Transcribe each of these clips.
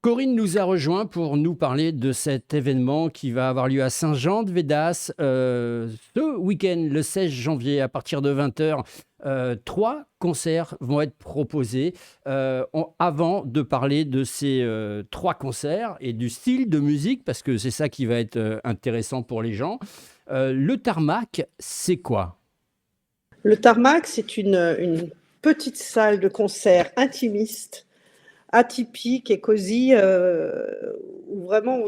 Corinne nous a rejoint pour nous parler de cet événement qui va avoir lieu à Saint-Jean-de-Védas ce week-end, le 16 janvier, à partir de 20h. Trois concerts vont être proposés. Avant de parler de ces trois concerts et du style de musique, parce que c'est ça qui va être intéressant pour les gens, le Tarmac, c'est quoi? Le Tarmac, c'est une petite salle de concert intimiste, atypique et cosy, où vraiment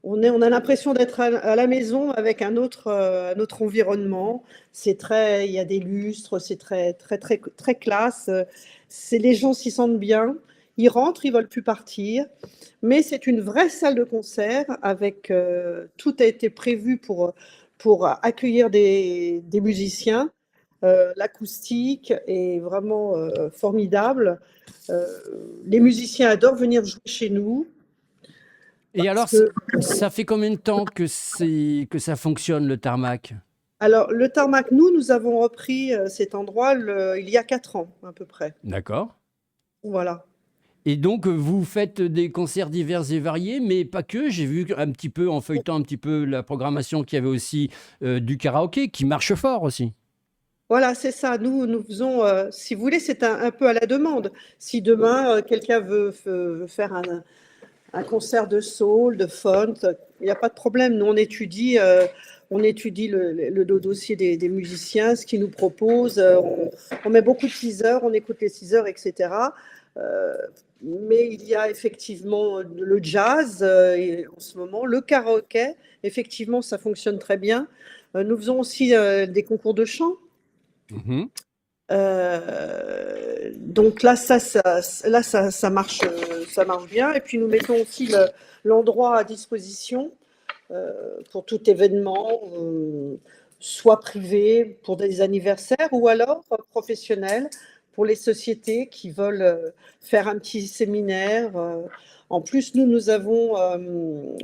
on a l'impression d'être à la maison avec un autre environnement. Il y a des lustres, c'est très, très, très, très classe. Les gens s'y sentent bien. Ils rentrent, ils veulent plus partir. Mais c'est une vraie salle de concert avec tout a été prévu pour accueillir des musiciens. L'acoustique est vraiment formidable. Euh, les musiciens adorent venir jouer chez nous Et parce alors, que, ça fait combien de temps que ça fonctionne, le Tarmac? alors, le Tarmac, nous avons repris cet endroit il y a 4 ans à peu près. D'accord. Voilà. Et donc, vous faites des concerts divers et variés, mais pas que. J'ai vu un petit peu, en feuilletant un petit peu la programmation, qu'il y avait aussi du karaoké qui marche fort aussi. Voilà, c'est ça. Nous faisons, si vous voulez, c'est un peu à la demande. Si demain, quelqu'un veut faire un concert de soul, de funk, il n'y a pas de problème. Nous, on étudie le dossier des musiciens, ce qu'ils nous proposent. On met beaucoup de teasers, on écoute les teasers, etc. Euh, mais il y a effectivement le jazz et en ce moment, le karaoké. Effectivement, ça fonctionne très bien. Nous faisons aussi des concours de chant. Mhm. Donc là, ça marche bien. Et puis nous mettons aussi l'endroit à disposition pour tout événement, soit privé pour des anniversaires ou alors professionnel pour les sociétés qui veulent faire un petit séminaire. En plus, nous avons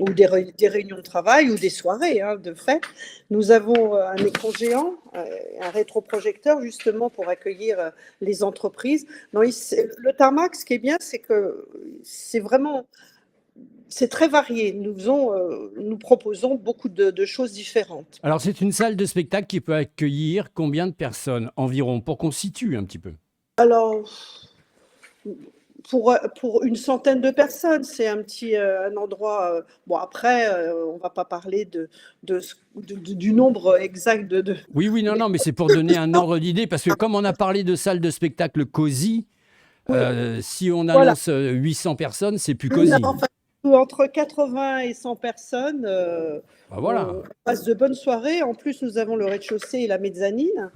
ou des réunions de travail ou des soirées de fête. Nous avons un écran géant, un rétroprojecteur justement pour accueillir les entreprises. Non, le Tarmac, ce qui est bien, c'est que c'est très varié. Nous proposons beaucoup de choses différentes. Alors, c'est une salle de spectacle qui peut accueillir combien de personnes environ, pour qu'on situe un petit peu? Alors, pour une centaine de personnes, c'est un endroit. Bon, après, on va pas parler du nombre exact Oui, oui, non, mais non, mais c'est pour donner un ordre d'idée, parce que comme on a parlé de salle de spectacle cosy, oui, si on voilà. annonce 800 personnes, c'est plus Non, cosy. enfin, entre 80 et 100 personnes, Ben on voilà. passe de bonnes soirées. En plus, nous avons le rez-de-chaussée et la mezzanine.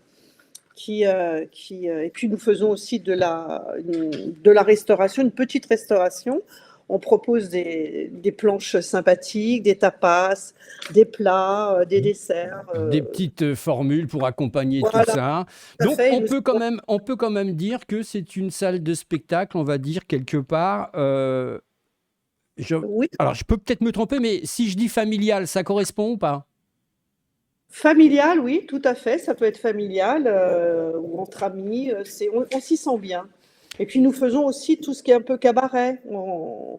Et puis nous faisons aussi de la restauration, une petite restauration. On propose des planches sympathiques, des tapas, des plats, des desserts. Des petites formules pour accompagner tout Voilà, ça. tout à Donc, fait. Et nous- on peut quand même dire que c'est une salle de spectacle, on va dire quelque part. Je, oui, alors, je peux peut-être me tromper, mais si je dis familial, ça correspond ou pas? familial, oui, tout à fait. Ça peut être familial ou entre amis. On s'y sent bien. Et puis nous faisons aussi tout ce qui est un peu cabaret. On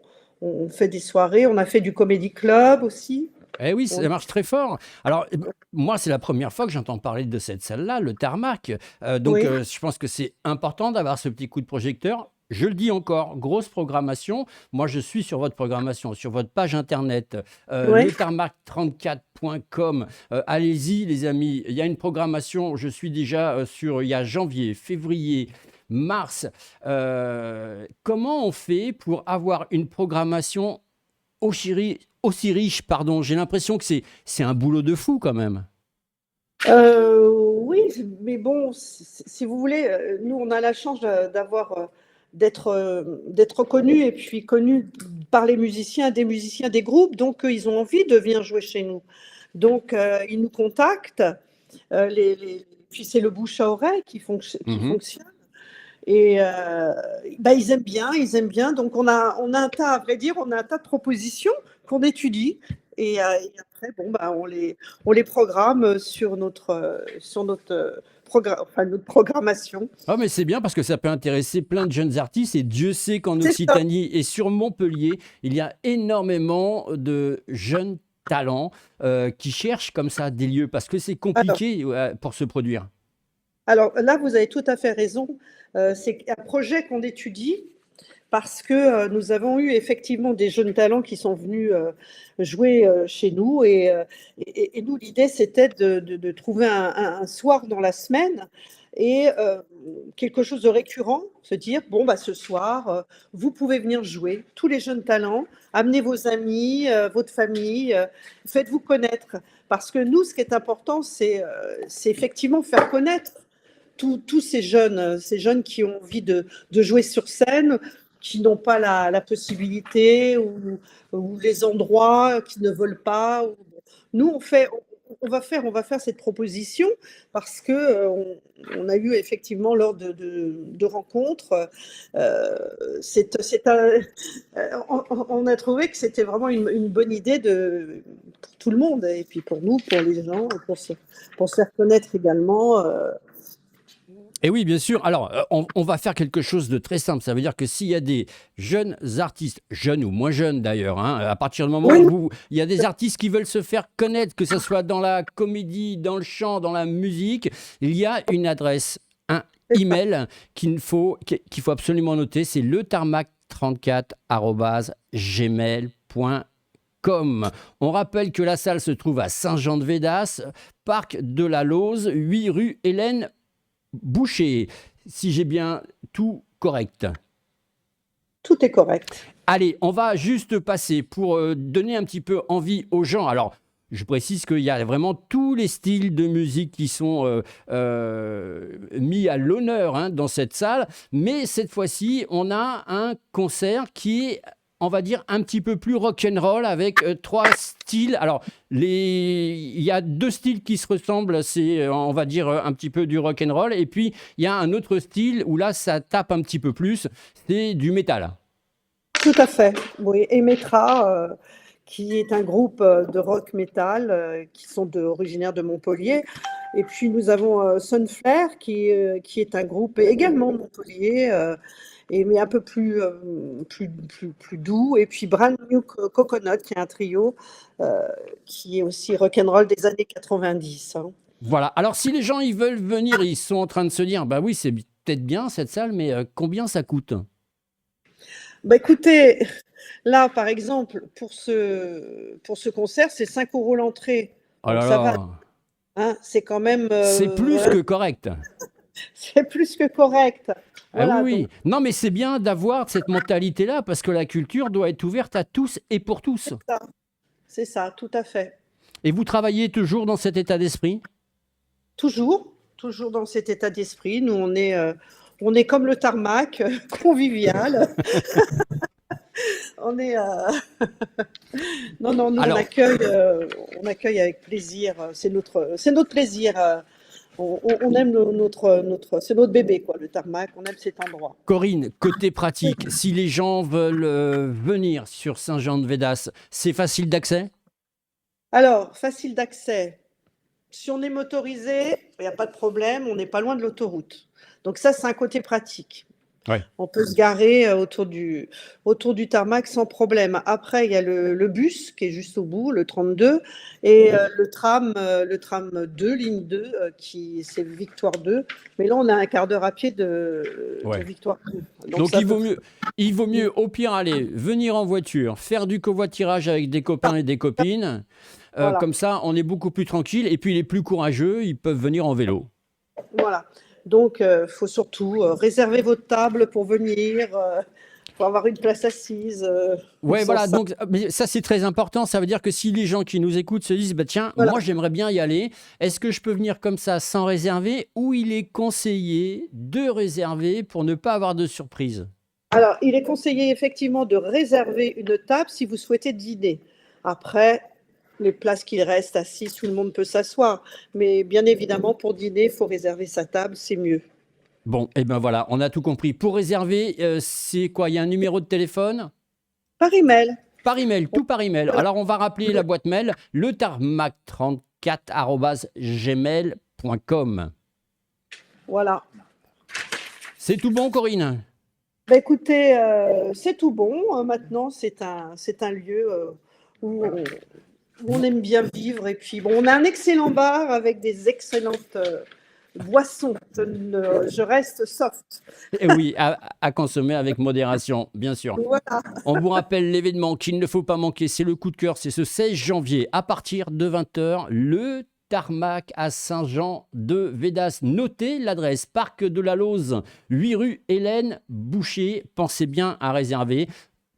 fait des soirées. On a fait du comédie club aussi. Eh oui, On- ça marche très fort. Alors, moi, c'est la première fois que j'entends parler de cette salle-là, le Tarmac. Donc, oui, je pense que c'est important d'avoir ce petit coup de projecteur. Je le dis encore, grosse programmation. Moi, je suis sur votre programmation, sur votre page internet, oui. letarmac34.com. Allez-y, les amis. Il y a une programmation. Je suis déjà il y a janvier, février, mars. Comment on fait pour avoir une programmation aussi riche, pardon? J'ai l'impression que c'est un boulot de fou quand même. Oui, mais bon, si vous voulez, nous, on a la chance d'être connus et puis connus par les musiciens, des groupes, donc ils ont envie de venir jouer chez nous. Donc, ils nous contactent, puis c'est le bouche à oreille qui Mhm. fonctionne. Et bah, ils aiment bien. Donc on a un tas, à vrai dire, on a un tas de propositions qu'on étudie. Et après, bon, bah, on les programme sur notre notre programmation. Ah, mais c'est bien parce que ça peut intéresser plein de jeunes artistes et Dieu sait qu'en C'est ça. Occitanie et sur Montpellier, il y a énormément de jeunes talents qui cherchent comme ça des lieux parce que c'est Alors, compliqué pour se produire. alors là, vous avez tout à fait raison. C'est un projet qu'on étudie parce que nous avons eu effectivement des jeunes talents qui sont venus jouer chez nous et nous, l'idée, c'était de trouver un soir dans la semaine et quelque chose de récurrent, se dire, bon, bah, ce soir, vous pouvez venir jouer, tous les jeunes talents, amenez vos amis, votre famille, faites-vous connaître. Parce que nous, ce qui est important, c'est effectivement faire connaître tous ces jeunes qui ont envie de jouer sur scène, qui n'ont pas la possibilité ou les endroits qui ne veulent pas. Nous, on va faire cette proposition parce que on a eu effectivement lors de rencontres, on a trouvé que c'était vraiment une bonne idée pour tout le monde et puis pour nous, pour les gens, pour se faire connaître également. Et oui, bien sûr. Alors, on va faire quelque chose de très simple. Ça veut dire que s'il y a des jeunes artistes, jeunes ou moins jeunes d'ailleurs, hein, à partir du moment Oui, où il y a des artistes qui veulent se faire connaître, que ce soit dans la comédie, dans le chant, dans la musique, il y a une adresse, un c'est ça. email qu'il faut absolument noter. C'est letarmac34@gmail.com. On rappelle que la salle se trouve à Saint-Jean-de-Védas, parc de la Lose, 8 rue Hélène Boucher, si j'ai bien tout correct. Tout est correct. Allez, on va juste passer pour donner un petit peu envie aux gens. Alors, je précise qu'il y a vraiment tous les styles de musique qui sont mis à l'honneur hein, dans cette salle. Mais cette fois-ci, on a un concert qui est, on va dire, un petit peu plus rock'n'roll avec trois styles. Alors, il y a deux styles qui se ressemblent. C'est, on va dire, un petit peu du rock'n'roll. Et puis, il y a un autre style où là, ça tape un petit peu plus. C'est du métal. Tout à fait, oui. Et Metra, qui est un groupe de rock metal qui sont originaires de Montpellier. Et puis nous avons Sunflare qui est un groupe également de Montpellier, mais un peu plus doux. Et puis Brand New Coconut qui est un trio qui est aussi rock'n'roll des années 90. Hein. Voilà. Alors, si les gens ils veulent venir, ils sont en train de se dire, bah oui, c'est peut-être bien cette salle, mais combien ça coûte? Bah écoutez, là par exemple, pour ce concert, c'est 5 euros l'entrée. Oh Donc là ça va, là, hein, c'est quand même c'est plus voilà, que correct. c'est plus que correct. Ah oui, Voilà, donc oui. Non, mais c'est bien d'avoir cette mentalité-là parce que la culture doit être ouverte à tous et pour tous. ça, c'est ça, tout à fait. Et vous travaillez toujours dans cet état d'esprit? Toujours dans cet état d'esprit. Nous, on est comme le tarmac, convivial. On est, non, non, nous Alors, on accueille avec plaisir. C'est notre plaisir. On aime c'est notre bébé, quoi, le tarmac. On aime cet endroit. Corinne, côté pratique, si les gens veulent venir sur Saint-Jean-de-Védas, c'est facile d'accès? Alors, facile d'accès. Si on est motorisé, il n'y a pas de problème. On n'est pas loin de l'autoroute. Donc ça, c'est un côté pratique. Ouais. On peut se garer autour du tarmac sans problème. Après, il y a le bus qui est juste au bout, le 32, et le tram 2, ligne 2, c'est Victoire 2. Mais là, on a un quart d'heure à pied de Ouais. Victoire 2. Donc Donc ça peut... il vaut mieux au pire aller venir en voiture, faire du covoiturage avec des copains et des copines. Voilà, Comme ça, on est beaucoup plus tranquille. Et puis les plus courageux, ils peuvent venir en vélo. voilà. Donc, il faut surtout réserver votre table pour venir, pour avoir une place assise. Ouais, Sans voilà. ça. Donc mais ça, c'est très important. Ça veut dire que si les gens qui nous écoutent se disent, bah, tiens, Voilà. moi, j'aimerais bien y aller. Est-ce que je peux venir comme ça sans réserver ou il est conseillé de réserver pour ne pas avoir de surprise? Alors, il est conseillé effectivement de réserver une table si vous souhaitez dîner. Après, les places qu'il reste assis, tout le monde peut s'asseoir. Mais bien évidemment, pour dîner, il faut réserver sa table, c'est mieux. Bon, et ben voilà, on a tout compris. Pour réserver, c'est quoi? Il y a un numéro de téléphone? Par email. Par email, tout par email. Voilà. Alors, on va rappeler la boîte mail, letarmac34@gmail.com. Voilà. C'est tout bon, Corinne? Bah, écoutez, c'est tout bon. Maintenant, c'est un lieu où on aime bien vivre. Et puis, bon, on a un excellent bar avec des excellentes boissons. Je reste soft. Et oui, à consommer avec modération, bien sûr. Voilà. On vous rappelle l'événement qu'il ne faut pas manquer, c'est le coup de cœur, c'est ce 16 janvier à partir de 20h, le Tarmac à Saint-Jean-de-Védas. Notez l'adresse, Parc de la Lose, 8 rue Hélène Boucher. Pensez bien à réserver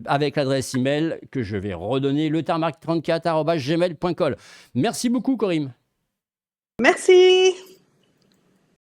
avec l'adresse email que je vais redonner, letarmac34@gmail.com. Merci beaucoup, Corinne. Merci.